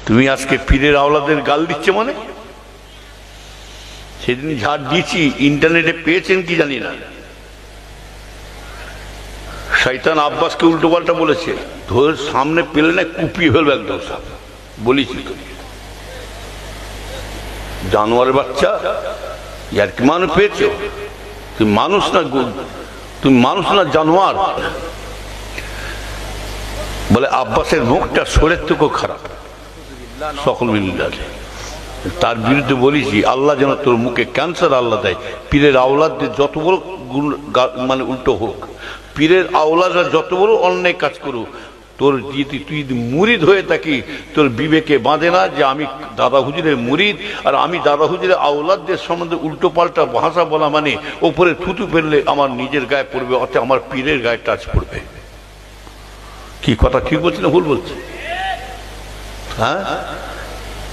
তুমি আজকে পীরের আওলাদের গাল দিচ্ছ মানে? সেদিন ঝাড় দিয়েছি, ইন্টারনেটে পেয়েছেন কি জানি না, শয়তান আব্বাসকে উল্টো পাল্টা বলেছে, ধরে সামনে পেলে না কুপিয়ে ফেলবে একদম। সব বলেছি তো, জানোয়ারের বাচ্চা, ইয়ার কি মানুষ পেয়েছ? তুমি মানুষ না, তুমি মানুষ না জানোয়ার। বলে আব্বাসের মুখটা সোরের থেকেও খারাপ, সকল মিলিয়ে। তার বিরুদ্ধে বলেছি, আল্লাহ যেন তোর মুখে ক্যান্সার আল্লাহ দেয়। পীরের আওলাদদের যত বড় মানে উল্টো হোক, পীরের আওলাদরা যত বড় অন্যায় কাজ করুক, তোর যদি তুই মুরিদ হয়ে থাকি, তোর বিবেকে বাঁধে না যে আমি দাদা হুজুরের মুরিদ, আর আমি দাদা হুজুরের আওলাদদের সম্বন্ধে উল্টো পাল্টা ভাষা বলা মানে ওপরে থুতু ফেললে আমার নিজের গায়ে পড়বে, অর্থাৎ আমার পীরের গায়ে টাচ পড়বে। কি কথা ঠিক বলছি না ভুল বলছি? হ্যাঁ,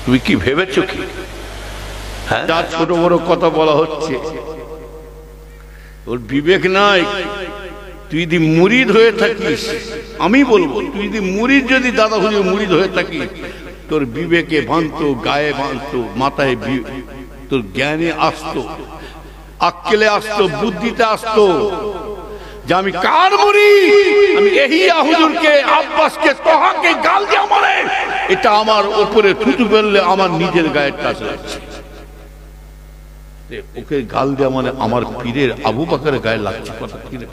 তুমি কি ভেবেছো কি? হ্যাঁ, যা ছোট বড় কথা বলা হচ্ছে, ওর বিবেক নাই। তুই যদি মুরিদ হয়ে থাকিস, আমি বলবো, তুই যদি মুরিদ, যদি দাদা হুজুর মুরিদ হয়ে থাকিস, তোর বিবেকে ভাঙতো, গায়ে ভাঙতো, মাথায় তোর জ্ঞানে আসতো, আক্কেলে আসতো, বুদ্ধিতে আসতো যে আমি কার মুরিদ, আমি এহিয়া হুজুরকে, আব্বাসকে, তোহাকে গাল দিয়ে আমারে, এটা আমার উপরে থুতু ফেললে আমার নিজের গায়ে টাচ লাগছে। ওকে গাল দেওয়া মানে আমার পীরের আবু বকরের গায়ে লাগছে। কথা ঠিক না?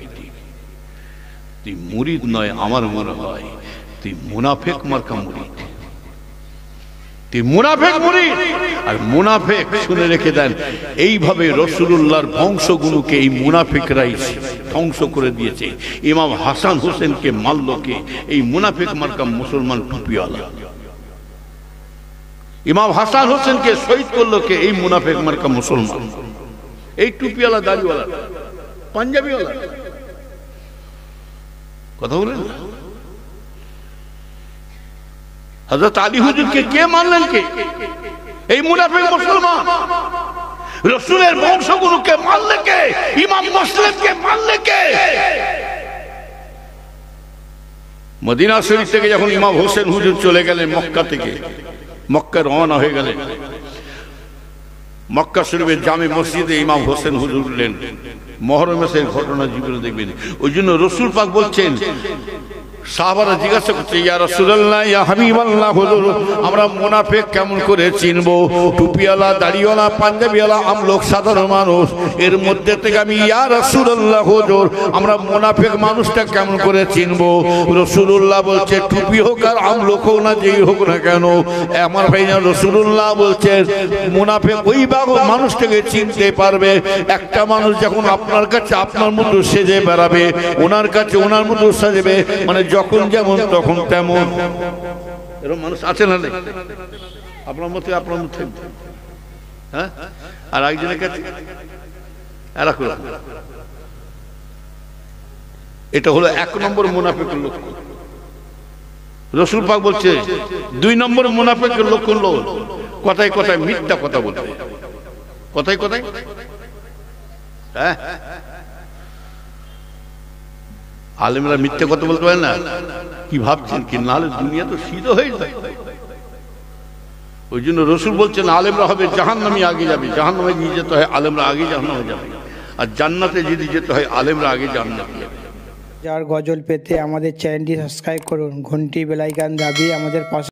তুই মুরিদ নয়, আমার মনে হয় তুই মুনাফেক মার্কা মুরিদ, তুই মুনাফেক মুরিদ। আর মুনাফেক, শুনে রেখে দেন, এইভাবে রাসূলুল্লাহর বংশগুলোকে এই মুনাফিকরাই ধ্বংস করে দিয়েছে। ইমাম হাসান হোসেনকে মারল কে? এই মুনাফেক মার্কা মুসলমান টুপিওয়ালা। ইমাম হাসান হোসেনকে শহীদ করলো কে? এই মুনাফেক মার্কা মুসলমান, এই টুপিওয়ালা, দাড়িওয়ালা, পাঞ্জাবিওয়ালা। কথা বলেন না? হযরত আলী হুজুরকে কে মানলেন? কে? এই মুনাফিক মুসলমান। রাসূলের বংশগুলোকে মানলে কে? ইমাম মুসলিমকে মানলে কে? মদিনা শরীফ থেকে যখন ইমাম হোসেন হুজুর চলে গেলেন, মক্কা থেকে, মক্কা রওনা হয়ে গেলেন, মক্কা শরীফের জামে মসজিদে ইমাম হোসেন হুজুর উঠলেন। মুহররম মাসের ঘটনা জীবনে দেখবেন। ওই জন্য রাসূল পাক বলছেন, সাহাবারা জিজ্ঞাসা করছে, ইয়া রাসূলুল্লাহ, ইয়া হাবিবাল্লাহ, হুজুর আমরা মুনাফিক কেমন করে চিনবো? টুপিওয়ালা, দাড়িওয়ালা, পাঞ্জাবিওয়ালা, আমলোক সাধারণ মানুষ, এর মধ্যে থেকে আমি ইয়া রাসূলুল্লাহ হুজুর আমরা মুনাফিক মানুষটা কেমন করে চিনবো? রাসূলুল্লাহ বলছে, টুপি হোক আর আমলোক হোক না, যেই হোক না কেন, আমার ভাই না, রাসূলুল্লাহ বলছেন মুনাফিক ওই মানুষটাকে চিনতে পারবে একটা মানুষ যখন আপনার কাছে আপনার মতো সেজে বেড়াবে, ওনার কাছে ওনার মতো সাজবে, মানে যখন যেমন তখন তেমন। এরকম মানুষ আছে না? আপনার মতে আপনার মধ্যে, হ্যাঁ, আর একজনের কাছে এরকম। এটা হলো 1 নম্বর মুনাফিকের লক্ষণ। রাসূল পাক বলছে 2 নম্বর মুনাফিকের লক্ষণ হলো কথায় কথায় মিথ্যা কথা বলবে। কথায় কথায়, হ্যাঁ, আলেমরা মিথ্যে কথা বলতে পারে না। কি ভাবছেন কি? নাহলে দুনিয়া তো সিধা হয়ে যায়। ওই জন্য রাসূল বলছেন, আলেমরা হবে জাহান্নামী, আগে যাবে। জাহান্নামে নিয়ে যেতে হয় আলেমরা, আগে জাহান্নামে যাবে। আর জান্নাতে যদি যেতে হয় আলেমরা, আগে জান্নাতে যাবে। যার গজল পেতে আমাদের চ্যানেলটি সাবস্ক্রাইব করুন, ঘন্টি বেল আইকন দাবিয়ে আমাদের পাশে